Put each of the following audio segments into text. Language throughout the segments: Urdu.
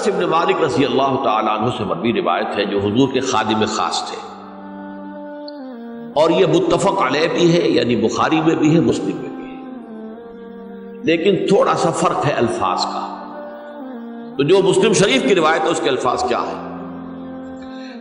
انس بن مالک رضی اللہ تعالیٰ عنہ سے مروی روایت ہے جو حضور کے خادم خاص تھے، اور یہ متفق علیہ بھی ہے، یعنی بخاری میں بھی ہے، مسلم میں بھی ہے، لیکن تھوڑا سا فرق ہے الفاظ کا۔ تو جو مسلم شریف کی روایت ہے اس کے الفاظ کیا ہے؟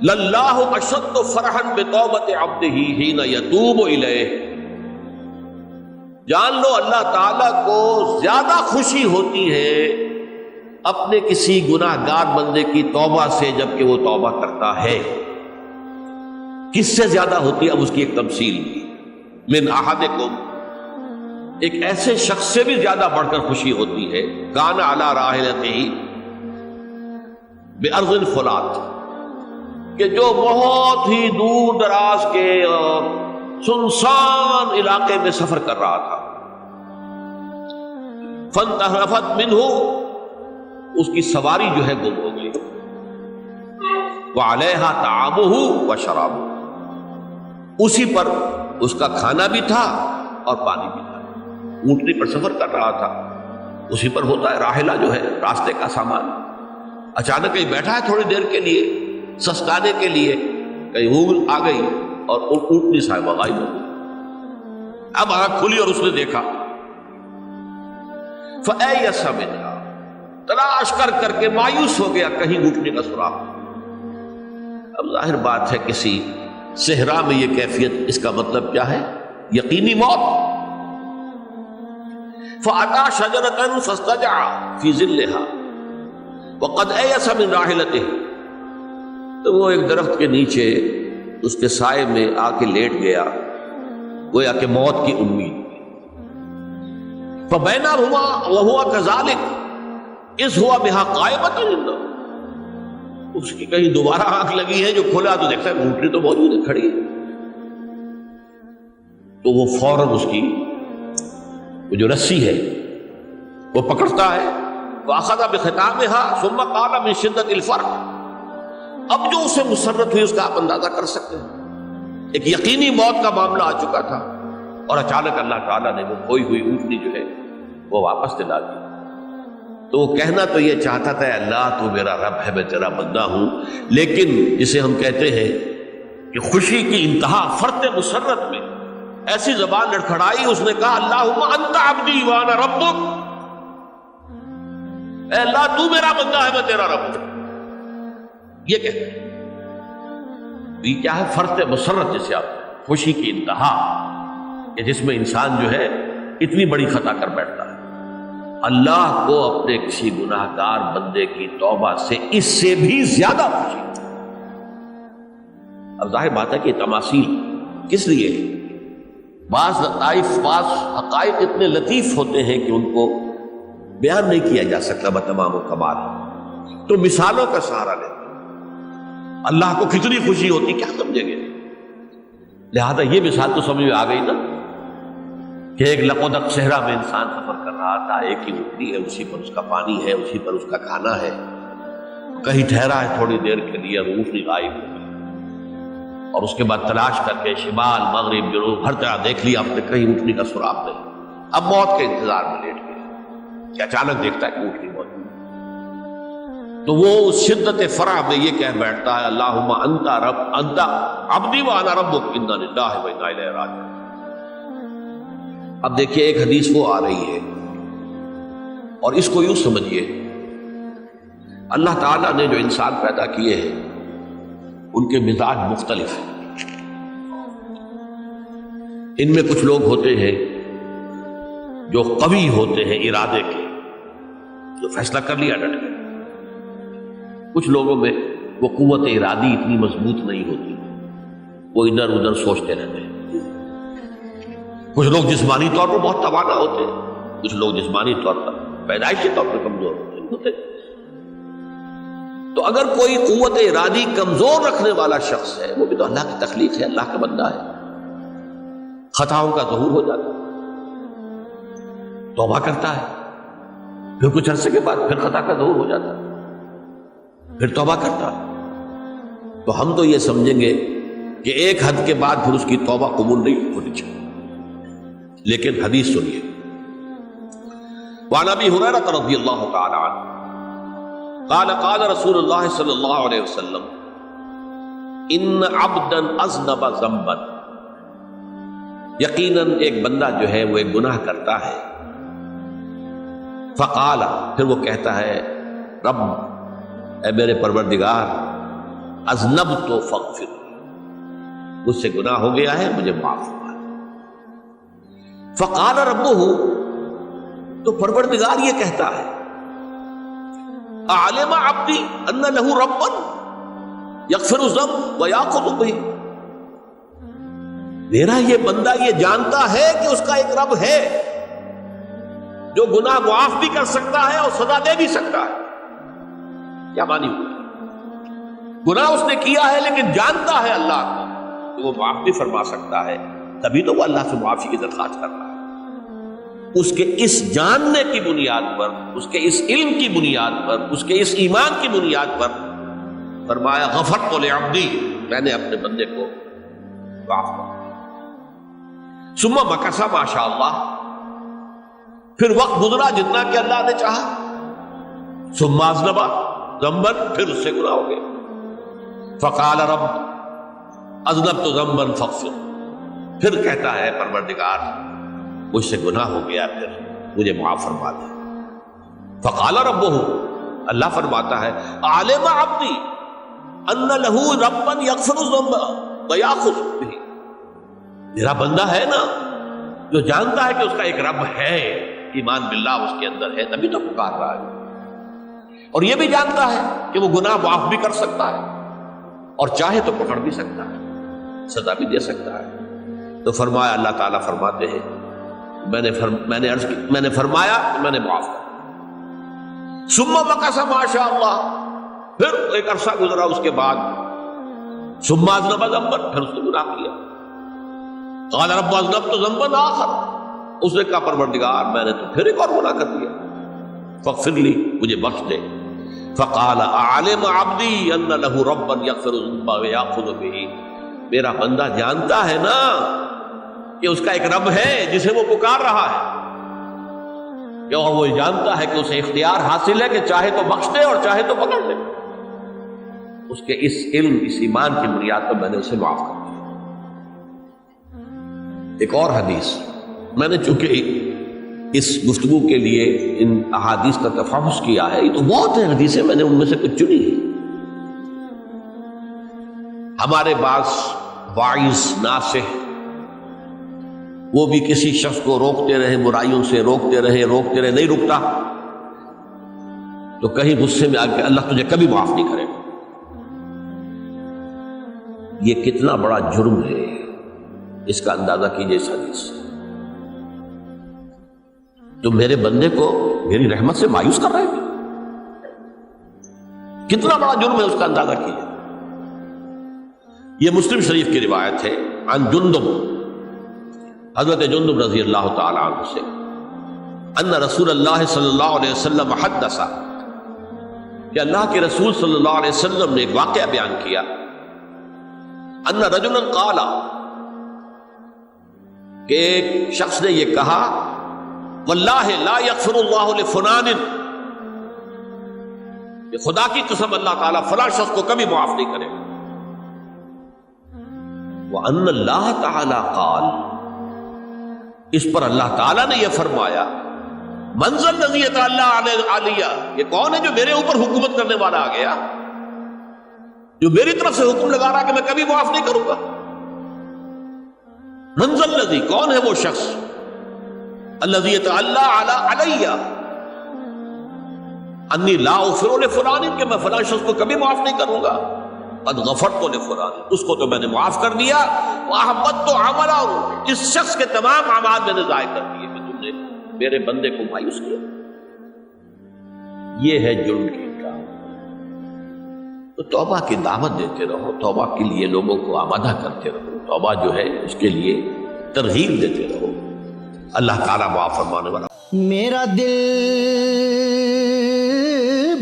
للہ اشد فرحا بتوبۃ عبدہ حین یتوب الیہ، جان لو اللہ تعالیٰ کو زیادہ خوشی ہوتی ہے اپنے کسی گناہ گار بندے کی توبہ سے جبکہ وہ توبہ کرتا ہے۔ کس سے زیادہ ہوتی ہے؟ اب اس کی ایک تفصیل کی، من احدکم، ایک ایسے شخص سے بھی زیادہ بڑھ کر خوشی ہوتی ہے، کان علی راحلتہ بأرض فلات، کہ جو بہت ہی دور دراز کے اور سنسان علاقے میں سفر کر رہا تھا، فانتحرفت منہ، اس کی سواری جو ہے گم ہو گئی، وعلیہا طعامہ وشرابہ، اسی پر اس کا کھانا بھی تھا اور پانی بھی تھا، اونٹنی پر سفر کر رہا تھا، اسی پر ہوتا ہے راحلہ جو ہے راستے کا سامان، اچانک کہیں بیٹھا ہے تھوڑی دیر کے لیے سستانے کے لیے، کہیں اونگ آ گئی اور اونٹنی صاحبہ غائب ہو گئی۔ اب آنکھ کھلی اور اس نے دیکھا، فَأَيَّسَ مِنْهَا، تلاش کر کر کے مایوس ہو گیا، کہیں اونٹنی کا سراغ۔ اب ظاہر بات ہے کسی صحرا میں یہ کیفیت، اس کا مطلب کیا ہے؟ یقینی موت۔ فَأَتَى شَجَرَةً فَاسْتَجَعَ فِي ظِلِّهَا وَقَدْ أَيَسَ مِنْ رَاحِلَتِهِ، تو وہ ایک درخت کے نیچے اس کے سائے میں آ کے لیٹ گیا، گویا کہ موت کی امید۔ فَبَيْنَهُمَا وَهُوَ كَذَلِكَ إِذْ هُوَ بِهَا قَائِمَةٌ عِندَهُ، اس کی کہیں دوبارہ آنکھ لگی ہے، جو کھولا تو دیکھتا ہے اونٹنی تو موجود ہے، کھڑی ہے، تو وہ فوراً اس کی وہ جو رسی ہے وہ پکڑتا ہے، وَأَخَذَ بِخِتَامِهَا ثُمَّ قَالَ مِن شِدَّةِ الْفَرْقِ، اب جو اسے مسرت ہوئی اس کا آپ اندازہ کر سکتے ہیں، ایک یقینی موت کا معاملہ آ چکا تھا، اور اچانک اللہ تعالیٰ نے وہ کھوئی ہوئی اونٹنی جو ہے وہ واپس دلا دی۔ تو وہ کہنا تو یہ چاہتا تھا، اللہ تو میرا رب ہے، میں تیرا بندہ ہوں، لیکن جسے ہم کہتے ہیں کہ خوشی کی انتہا فرط مسرت میں ایسی زبان لڑکھڑائی، اس نے کہا اللہم انت عبدی وانا ربک، اے اللہ تو میرا بندہ ہے، میں تیرا رب ہوں۔ یہ کہتے ہیں یہ کیا ہے؟ فرط مسرت، جسے آپ خوشی کی انتہا، کہ جس میں انسان جو ہے اتنی بڑی خطا کر بیٹھتا ہے۔ اللہ کو اپنے کسی گناہ گار بندے کی توبہ سے اس سے بھی زیادہ خوشی۔ اب ظاہر بات ہے کہ تماثیل کس لیے؟ بعض لطائف، بعض حقائق اتنے لطیف ہوتے ہیں کہ ان کو بیان نہیں کیا جا سکتا بتمام و کمال، تو مثالوں کا سہارا لیتے اللہ کو کتنی خوشی ہوتی کیا سمجھیں گے؟ لہذا یہ مثال تو سمجھ میں آ گئی نا کہ ایک لقودق صحرا میں انسان سفر کر رہا تھا، ایک ہی اونٹنی ہے، اسی پر اس کا پانی ہے، اسی پر اس کا کھانا ہے، کہیں ٹھہرا ہے تھوڑی دیر کے لیے، اونٹنی غائب ہو گئی، اور اس کے بعد تلاش کر کے شمال مغرب جنوب ہر طرح دیکھ لیا آپ نے، کہیں اونٹنی کا سراغ نہیں۔ اب موت کے انتظار میں لیٹ گیا کہ اچانک دیکھتا ہے کہ اونٹنی موجود، تو وہ اس شدت فرح میں یہ کہہ بیٹھتا ہے اللہم انت رب انت عبدی وانا ربک انا للہ و انا الیہ راجعون۔ اب دیکھیے ایک حدیث وہ آ رہی ہے، اور اس کو یوں سمجھیے، اللہ تعالیٰ نے جو انسان پیدا کیے ہیں ان کے مزاج مختلف ہیں۔ ان میں کچھ لوگ ہوتے ہیں جو قوی ہوتے ہیں ارادے کے، جو فیصلہ کر لیا ڈٹ گئے۔ کچھ لوگوں میں وہ قوت ارادی اتنی مضبوط نہیں ہوتی، وہ ادھر ادھر سوچتے رہتے ہیں۔ کچھ لوگ جسمانی طور پر بہت توانا ہوتے ہیں، کچھ لوگ جسمانی طور پر پیدائشی طور پر کمزور ہوتے ہیں۔ تو اگر کوئی قوت ارادی کمزور رکھنے والا شخص ہے، وہ بھی تو اللہ کی تخلیق ہے، اللہ کا بندہ ہے، خطاؤں کا ظہور ہو جاتا ہے، توبہ کرتا ہے، پھر کچھ عرصے کے بعد پھر خطا کا ظہور ہو جاتا ہے، پھر توبہ کرتا ہے، تو ہم تو یہ سمجھیں گے کہ ایک حد کے بعد پھر اس کی توبہ قبول نہیں ہونی چاہیے۔ لیکن حدیث سنیے، وعن ابی ہریرہ رضی اللہ تعالی عنہ قال قال رسول اللہ صلی اللہ علیہ وسلم ان عبدا اذنب ذنبا، یقیناً ایک بندہ جو ہے وہ ایک گناہ کرتا ہے، فقال، پھر وہ کہتا ہے رب، اے میرے پروردگار، اذنبت فاغفر، مجھ سے گناہ ہو گیا ہے، مجھے معاف فرما۔ فقال ربہ، تو پروردگار یہ کہتا ہے اعلم عبدی ان لہ ربا یغفر الذنب ویأخذ بہ، میرا یہ بندہ یہ جانتا ہے کہ اس کا ایک رب ہے جو گناہ معاف بھی کر سکتا ہے اور سزا دے بھی سکتا ہے۔ کیا معنی ہوئی؟ گناہ اس نے کیا ہے لیکن جانتا ہے اللہ کو کہ وہ معاف بھی فرما سکتا ہے، تبھی تو وہ اللہ سے معافی کی درخواست کر رہا ہے۔ اس کے اس جاننے کی بنیاد پر، اس کے اس علم کی بنیاد پر، اس کے اس ایمان کی بنیاد پر فرمایا غفرت لعبدی، میں نے اپنے بندے کو معاف کر دیا۔ ثم مکث ما شاء اللہ، پھر وقت گزرا جتنا کہ اللہ نے چاہا۔ ثم اذنب ذنبا، پھر اس سے گناہ ہو گیا۔ فقال رب اذنبت ذنبا فاغفر، پھر کہتا ہے پروردگار مجھ سے گناہ ہو گیا، پھر مجھے معاف فرما دے۔ فقال ربہ، اللہ فرماتا ہے عالم عبدی ان لہ ربا یغفر الذنب ویأخذ بہ، میرا بندہ ہے نا جو جانتا ہے کہ اس کا ایک رب ہے، ایمان باللہ اس کے اندر ہے، تبھی تو پکار رہا ہے، اور یہ بھی جانتا ہے کہ وہ گناہ معاف بھی کر سکتا ہے اور چاہے تو پکڑ بھی سکتا ہے، سزا بھی دے سکتا ہے۔ تو فرمایا، اللہ تعالیٰ فرماتے ہیں میں نے فرمایا کہ میں نے معاف کر۔ ثم مکث ما شاء اللہ، پھر ایک عرصہ گزرا اس کے بعد۔ ثم اذنب ذنبا، پھر اس نے گناہ کیا۔ قال رب اذنبت ذنبا آخر، اس نے کہا پروردگار میں نے تو پھر ایک اور گناہ کر دیا، فاغفر لی، مجھے بخش دے۔ فقال اعلم عبدی ان لہ ربا یغفر الذنب ویأخذ بہ، میرا بندہ جانتا ہے نا کہ اس کا ایک رب ہے جسے وہ پکار رہا ہے، اور وہ جانتا ہے کہ اسے اختیار حاصل ہے کہ چاہے تو بخش دے اور چاہے تو پکڑ لے۔ اس کے اس علم، اس ایمان کی بنیاد پر میں نے اسے معاف کر دیا۔ ایک اور حدیث، میں نے چونکہ اس گفتگو کے لیے ان احادیث کا تفحص کیا ہے، یہ تو بہت ہیں حدیثیں، میں نے ان میں سے کچھ چنی ہے۔ ہمارے بعض واعظ ناصح وہ بھی کسی شخص کو روکتے رہے، برائیوں سے روکتے رہے، نہیں رکتا، تو کہیں غصے میں آ کے اللہ تجھے کبھی معاف نہیں کرے گا۔ یہ کتنا بڑا جرم ہے، اس کا اندازہ کیجئے اس حدیث سے۔ تو میرے بندے کو میری رحمت سے مایوس کر رہے تھے، کتنا بڑا جرم ہے، اس کا اندازہ کیجئے۔ یہ مسلم شریف کی روایت ہے، عن جندب، حضرت جندب رضی اللہ تعالی عنہ سے، ان رسول اللہ صلی اللہ علیہ وسلم حدث، کہ اللہ کے رسول صلی اللہ علیہ وسلم نے ایک واقعہ بیان کیا، ان رجلا قال، کہ ایک شخص نے یہ کہا، واللہ لا یغفر اللہ لفلان، کہ خدا کی قسم اللہ تعالیٰ فلاں شخص کو کبھی معاف نہیں کرے گا۔ وَأَنَّ اللَّهَ تَعَالَى قَالَ، اس پر اللہ تعالیٰ نے یہ فرمایا، مَنْ ذَا الَّذِي يَتَعَلَّىٰ عَلَيَّ، یہ کون ہے جو میرے اوپر حکومت کرنے والا آ گیا، جو میری طرف سے حکم لگا رہا کہ میں کبھی معاف نہیں کروں گا۔ مَنْ ذَا الَّذِي، کون ہے وہ شخص، الَّذِي يَتَعَلَّىٰ عَلَيَّ اَنِّي لَا أَغْفِرُ لِفُلَانٍ، کہ میں فلاں شخص کو کبھی معاف نہیں کروں گا، قد غفرت لفلان، اس کو تو میں نے معاف کر دیا، وَأَحْبَطْتُ عَمَلَهُ، اس شخص کے تمام اعمال میں نے ضائع کر دیے کہ تم نے میرے بندے کو مایوس کیا۔ یہ ہے جرم کی کام۔ تو توبہ کی دعوت دیتے رہو، توبہ کے لیے لوگوں کو آمادہ کرتے رہو، توبہ جو ہے اس کے لیے ترغیب دیتے رہو، اللہ تعالیٰ معاف فرمانے والا۔ میرا دل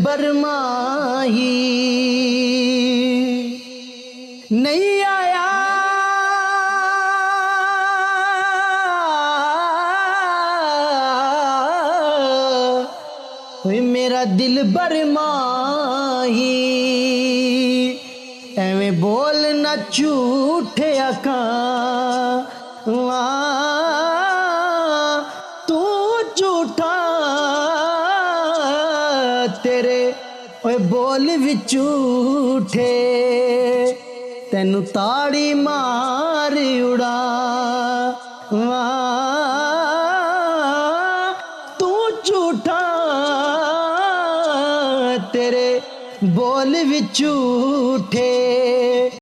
برماہی نہیں آیا، میرا دل برماہی ਮਾਹੀ ਐਵੇਂ ਬੋਲ ਨਾ ਝੂਠੇ ਆਕਾਂ ਤੂੰ ਝੂਠਾ ਤੇਰੇ ਓਏ ਬੋਲ ਵੀ ਝੂਠੇ ਤੈਨੂੰ ਤਾੜੀ ਮਾਰ ਉਡਾ ਤੂੰ ਝੂਠਾ ਤੇਰੇ ਬੋਲ ਵੀ ਝੂਠੇ